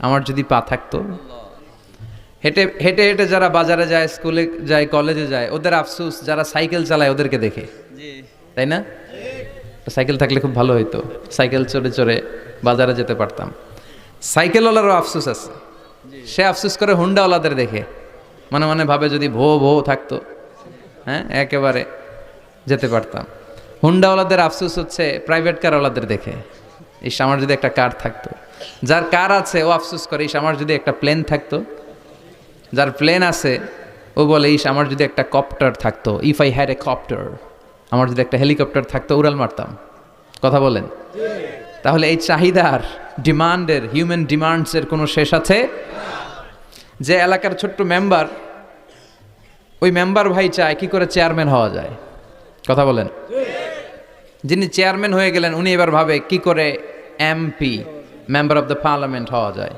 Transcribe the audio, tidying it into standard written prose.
আমার যদি পা থাকতো। হেঁটে হেঁটে হেঁটে যারা বাজারে যায়, স্কুলে যায়, কলেজে যায়, ওদের আফসোস যারা সাইকেল চালায় ওদেরকে দেখে, তাই না? সাইকেল থাকলে খুব ভালো হইতো, সাইকেল চড়ে চড়ে বাজারে যেতে পারতাম। সাইকেলওয়ালারও আফসোস আছে, সে আফসোস করে হুন্ডাওয়ালাদের দেখে, মনে মনে ভাবে যদি ভো ভো থাকতো, হ্যাঁ একেবারে যেতে পারতাম। হুন্ডাওয়ালাদের আফসোস হচ্ছে প্রাইভেট কারওয়ালাদের দেখে, ইস আমার যদি একটা কার থাকতো। যার কার আছে ও আফসোস করে, ইস আমার যদি একটা প্লেন থাকতো। যার প্লেন আছে ও বলে, ইস আমার যদি একটা কপ্টার থাকতো, if I had a copter, আমার যদি একটা হেলিকপ্টার থাকতো উড়াল মারতাম। কথা বলেন। তাহলে এই চাহিদার, ডিমান্ডের, হিউম্যান ডিমান্ডসের কোনো শেষ আছে? যে এলাকার ছোট্ট মেম্বার, ওই মেম্বার ভাই চায় কি করে চেয়ারম্যান হওয়া যায়। কথা বলেন। যিনি চেয়ারম্যান হয়ে গেলেন উনি এবার ভাবে কি করে MP, member of the parliament হওয়া যায়।